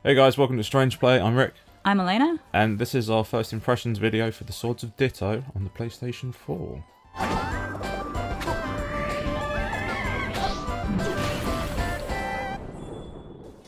Hey guys, welcome to Strangeplay. I'm Rik, I'm Elena. and this is our first impressions video for the Swords of Ditto on the PlayStation 4.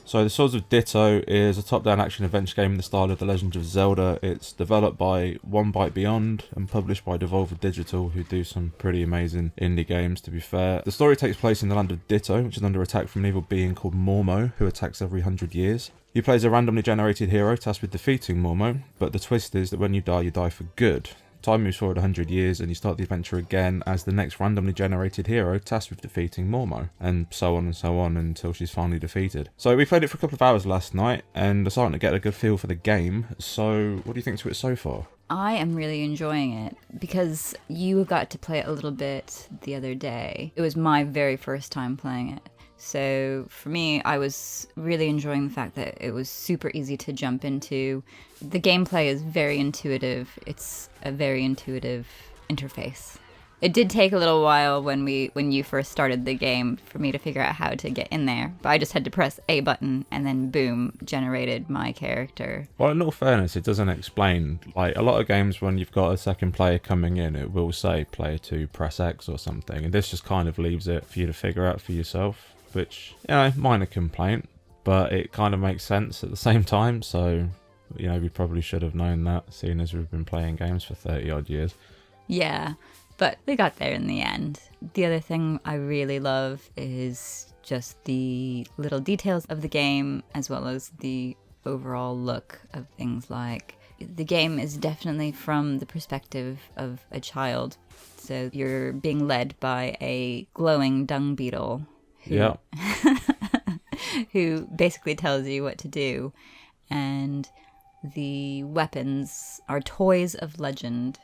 So the Swords of Ditto is a top-down action-adventure game in the style of The Legend of Zelda. It's developed by One Byte Beyond and published by Devolver Digital, who do some pretty amazing indie games, to be fair. The story takes place in the land of Ditto, which is under attack from an evil being called Mormo, who attacks every 100 years. You play as a randomly generated hero tasked with defeating Mormo, but the twist is that when you die for good. Time moves forward 100 years and you start the adventure again as the next randomly generated hero tasked with defeating Mormo, and so on until she's finally defeated. So we played it for a couple of hours last night and are starting to get a good feel for the game. So what do you think to it so far? I am really enjoying it because you got to play it a little bit the other day. It was my very first time playing it. So for me, I was really enjoying the fact that it was super easy to jump into. The gameplay is very intuitive. It's a very intuitive interface. It did take a little while when you first started the game for me to figure out how to get in there, but I just had to press A button and then boom, generated my character. Well, in all fairness, it doesn't explain. Like a lot of games, when you've got a second player coming in, it will say player 2 press X or something, and this just kind of leaves it for you to figure out for yourself. Which, minor complaint, but it kind of makes sense at the same time. So, we probably should have known that, seeing as we've been playing games for 30 odd years. Yeah, but we got there in the end. The other thing I really love is just the little details of the game, as well as the overall look of things. Like, the game is definitely from the perspective of a child. So you're being led by a glowing dung beetle who basically tells you what to do. And the weapons are toys of legend.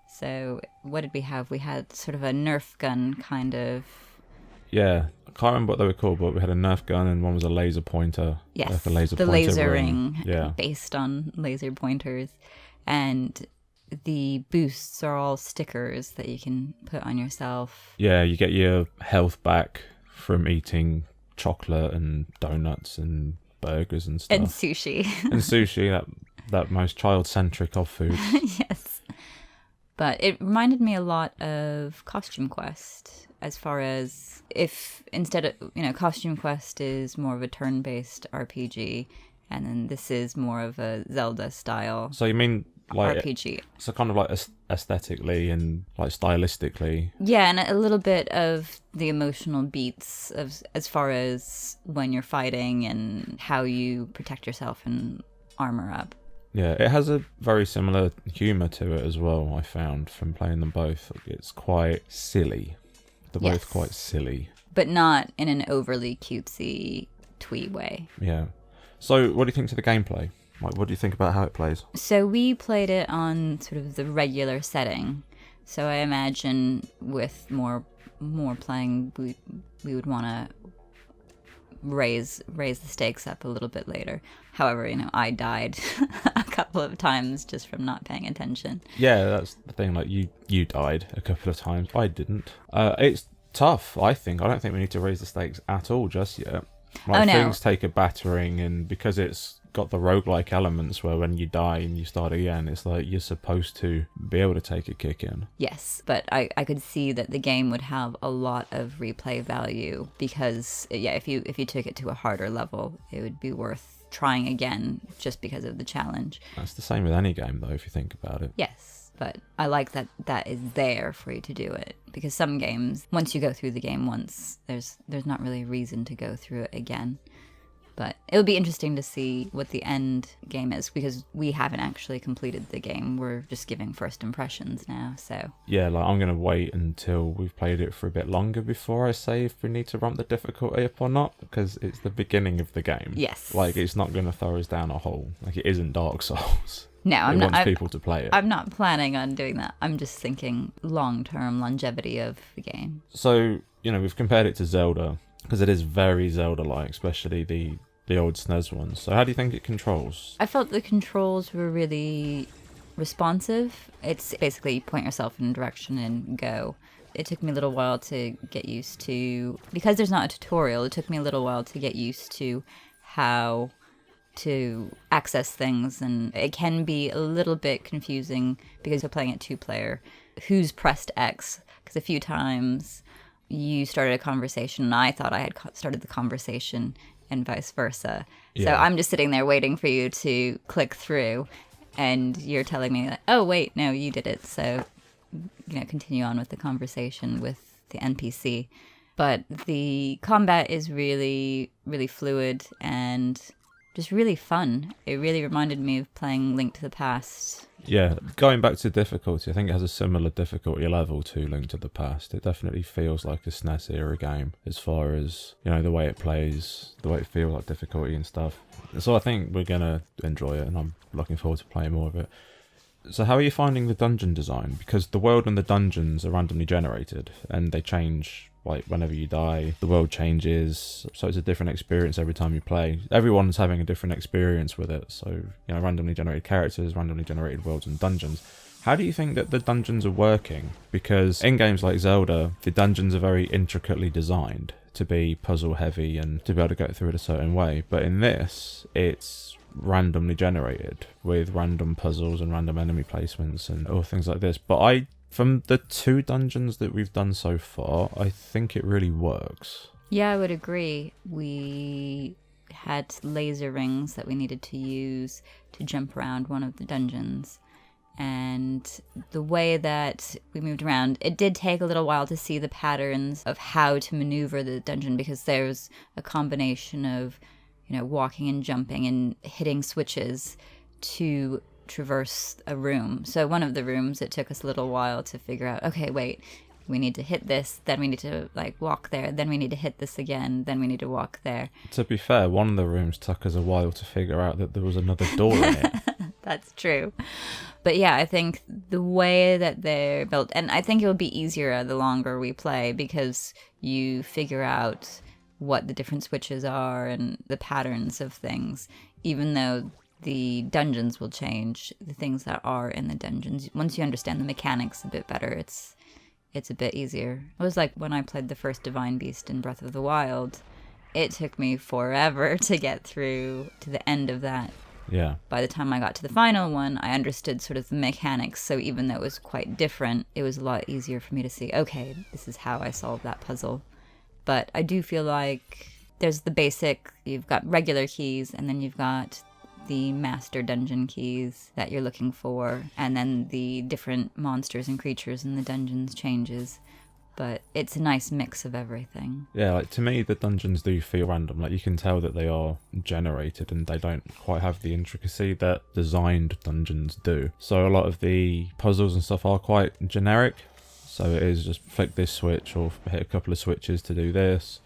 So what did we have? We had sort of a Nerf gun kind of. Yeah, I can't remember what they were called, but we had a Nerf gun and one was a laser pointer. Yes, like a laser the pointer laser ring. ring based on laser pointers. And the boosts are all stickers that you can put on yourself. Yeah, you get your health back from eating chocolate and donuts and burgers and stuff. And sushi. And sushi, that most child-centric of foods. Yes. But it reminded me a lot of Costume Quest, as far as if instead of, Costume Quest is more of a turn-based RPG, and then this is more of a Zelda style. So you mean like RPG. So kind of like aesthetically and like stylistically. Yeah, and a little bit of the emotional beats of as far as when you're fighting and how you protect yourself and armor up. Yeah, it has a very similar humour to it as well, I found, from playing them both. It's quite silly. They're both quite silly. But not in an overly cutesy, twee way. Yeah. So what do you think to the gameplay? Like, what do you think about how it plays? So we played it on sort of the regular setting. So I imagine with more playing, we would want to raise the stakes up a little bit later. However, I died a couple of times just from not paying attention. Yeah, that's the thing. Like you died a couple of times. I didn't. It's tough, I think. I don't think we need to raise the stakes at all just yet. Like, things take a battering, and because it's got the roguelike elements where when you die and you start again, it's like you're supposed to be able to take a kick in. Yes, but I could see that the game would have a lot of replay value because, if you took it to a harder level, it would be worth trying again just because of the challenge. That's the same with any game, though, if you think about it. Yes, but I like that is there for you to do it, because some games, once you go through the game once, there's not really a reason to go through it again. But it'll be interesting to see what the end game is, because we haven't actually completed the game. We're just giving first impressions now, so. Yeah, like I'm going to wait until we've played it for a bit longer before I say if we need to ramp the difficulty up or not, because it's the beginning of the game. Yes. Like, it's not going to throw us down a hole. Like, it isn't Dark Souls. No, I'm not. It wants people to play it. I'm not planning on doing that. I'm just thinking long-term longevity of the game. So, we've compared it to Zelda, because it is very Zelda-like, especially the old SNES ones. So how do you think it controls? I felt the controls were really responsive. It's basically point yourself in a direction and go. It took me a little while to get used to, because there's not a tutorial, it took me a little while to get used to how to access things, and it can be a little bit confusing because you're playing it 2-player. Who's pressed X? Because a few times you started a conversation and I thought I had started the conversation and vice versa. Yeah. So I'm just sitting there waiting for you to click through, and you're telling me, like, oh, wait, no, you did it. So, continue on with the conversation with the NPC. But the combat is really, really fluid and just really fun. It really reminded me of playing Link to the Past. Yeah, going back to difficulty, I think it has a similar difficulty level to Link to the Past. It definitely feels like a SNES era game as far as, the way it plays, the way it feels like difficulty and stuff. So I think we're going to enjoy it, and I'm looking forward to playing more of it. So how are you finding the dungeon design? Because the world and the dungeons are randomly generated, and they change. Like, whenever you die, the world changes, so it's a different experience every time you play. Everyone's having a different experience with it, so, randomly generated characters, randomly generated worlds and dungeons. How do you think that the dungeons are working? Because in games like Zelda, the dungeons are very intricately designed to be puzzle heavy and to be able to go through it a certain way. But in this, it's randomly generated with random puzzles and random enemy placements and all things like this. But from the 2 dungeons that we've done so far, I think it really works. Yeah, I would agree. We had laser rings that we needed to use to jump around one of the dungeons. And the way that we moved around, it did take a little while to see the patterns of how to maneuver the dungeon, because there's a combination of, walking and jumping and hitting switches to traverse a room. So one of the rooms, it took us a little while to figure out, okay, wait, we need to hit this, then we need to walk there, then we need to hit this again, then we need to walk there. To be fair, one of the rooms took us a while to figure out that there was another door in it. That's true. But yeah, I think the way that they're built, and I think it'll be easier the longer we play, because you figure out what the different switches are and the patterns of things, even though the dungeons will change, the things that are in the dungeons. Once you understand the mechanics a bit better, it's a bit easier. It was like when I played the first Divine Beast in Breath of the Wild. It took me forever to get through to the end of that. Yeah. By the time I got to the final one, I understood sort of the mechanics, so even though it was quite different, it was a lot easier for me to see, okay, this is how I solved that puzzle. But I do feel like there's the basic, you've got regular keys, and then you've got the master dungeon keys that you're looking for, and then the different monsters and creatures in the dungeons changes. But it's a nice mix of everything. Yeah, to me, the dungeons do feel random. You can tell that they are generated and they don't quite have the intricacy that designed dungeons do. So a lot of the puzzles and stuff are quite generic. So it is just flick this switch or hit a couple of switches to do this.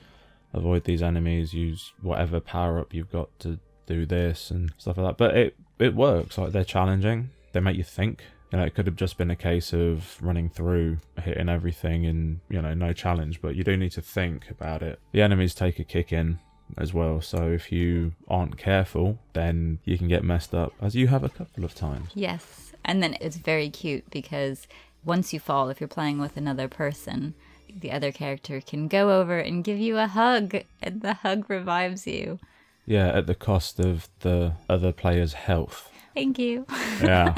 Avoid these enemies, use whatever power-up you've got to do this and stuff like that. But it works. They're challenging. They make you think. It could have just been a case of running through, hitting everything and, no challenge, but you do need to think about it. The enemies take a kick in as well, so if you aren't careful, then you can get messed up, as you have a couple of times. Yes, and then it's very cute because once you fall, if you're playing with another person, the other character can go over and give you a hug, and the hug revives you. Yeah, at the cost of the other player's health. Thank you. Yeah.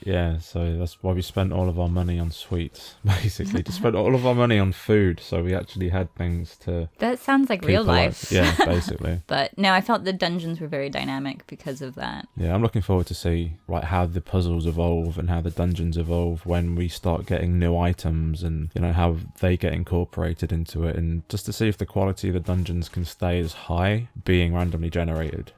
Yeah, so that's why we spent all of our money on sweets, basically. To spend all of our money on food, so we actually had things to... That sounds like real life. Yeah, basically. But no, I felt the dungeons were very dynamic because of that. Yeah, I'm looking forward to see how the puzzles evolve and how the dungeons evolve when we start getting new items and, how they get incorporated into it, and just to see if the quality of the dungeons can stay as high, being randomly generated.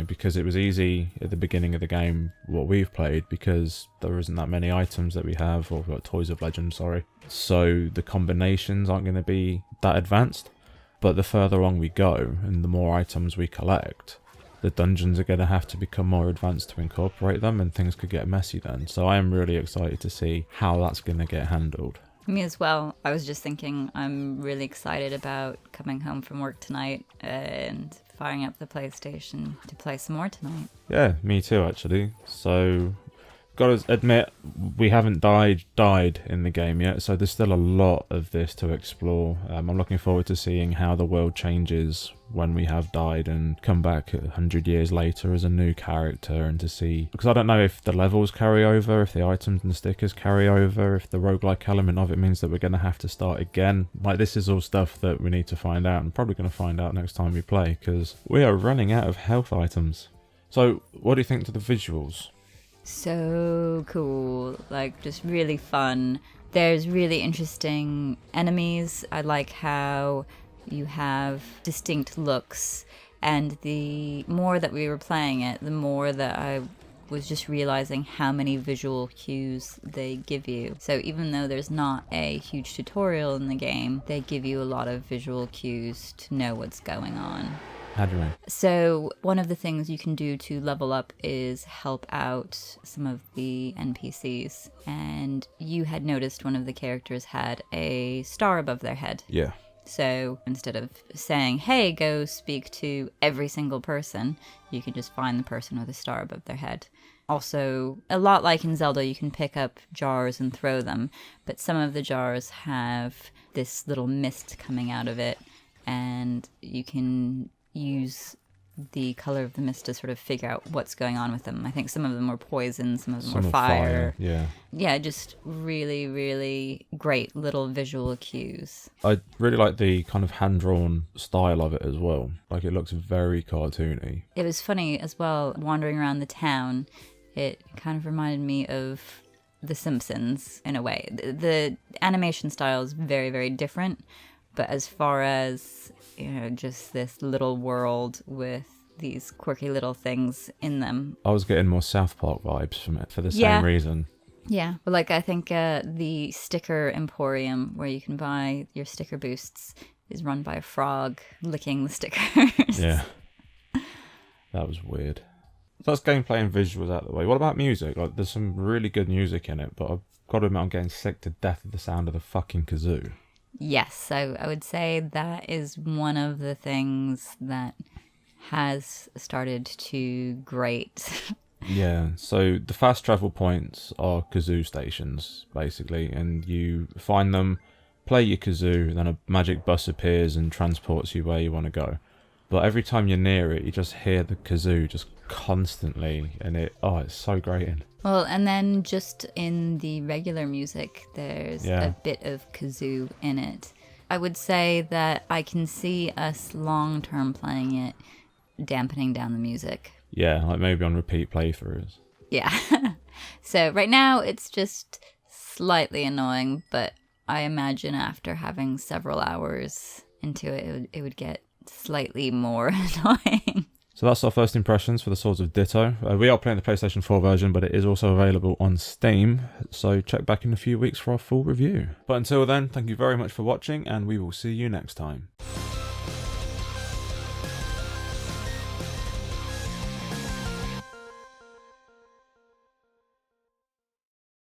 Because it was easy at the beginning of the game, what we've played, because there isn't that many items that we have, or we've got Toys of Legend, sorry. So the combinations aren't going to be that advanced. But the further on we go, and the more items we collect, the dungeons are going to have to become more advanced to incorporate them, and things could get messy then. So I am really excited to see how that's going to get handled. Me as well. I was just thinking, I'm really excited about coming home from work tonight and firing up the PlayStation to play some more tonight. Yeah, me too, actually. So, got to admit, we haven't died in the game yet, so there's still a lot of this to explore. I'm looking forward to seeing how the world changes when we have died and come back 100 years later as a new character, and to see, because I don't know if the levels carry over, if the items and the stickers carry over, if the roguelike element of it means that we're going to have to start again. Like, this is all stuff that we need to find out, and probably going to find out next time we play, because we are running out of health items. So what do you think to the visuals? So cool, like just really fun. There's really interesting enemies. I like how you have distinct looks, and the more that we were playing it, the more that I was just realizing how many visual cues they give you. So even though there's not a huge tutorial in the game, they give you a lot of visual cues to know what's going on. How do you mean? So one of the things you can do to level up is help out some of the NPCs. And you had noticed one of the characters had a star above their head. Yeah. So instead of saying, hey, go speak to every single person, you can just find the person with a star above their head. Also, a lot like in Zelda, you can pick up jars and throw them, but some of the jars have this little mist coming out of it, and you can use the color of the mist to sort of figure out what's going on with them. I think some of them were poison, some of them were fire. Yeah. Yeah, just really, really great little visual cues. I really like the kind of hand-drawn style of it as well. Like, it looks very cartoony. It was funny as well, wandering around the town. It kind of reminded me of The Simpsons in a way. The animation style is very, very different. But as far as, you know, just this little world with these quirky little things in them. I was getting more South Park vibes from it for the same reason. Yeah. But like, I think the sticker emporium where you can buy your sticker boosts is run by a frog licking the stickers. Yeah. That was weird. So that's gameplay and visuals out of the way. What about music? Like, there's some really good music in it, but I've got to admit I'm getting sick to death of the sound of the fucking kazoo. Yes, I would say that is one of the things that has started to grate. Yeah, so the fast travel points are kazoo stations, basically, and you find them, play your kazoo, then a magic bus appears and transports you where you want to go. But every time you're near it, you just hear the kazoo just constantly, and it's so grating. Well, and then just in the regular music, there's a bit of kazoo in it. I would say that I can see us long-term playing it, dampening down the music. Yeah, like maybe on repeat playthroughs. Yeah. So right now, it's just slightly annoying, but I imagine after having several hours into it, it would get slightly more annoying. So that's our first impressions for the Swords of Ditto. We are playing the PlayStation 4 version, but it is also available on Steam, so check back in a few weeks for our full review. But until then, thank you very much for watching, and we will see you next time.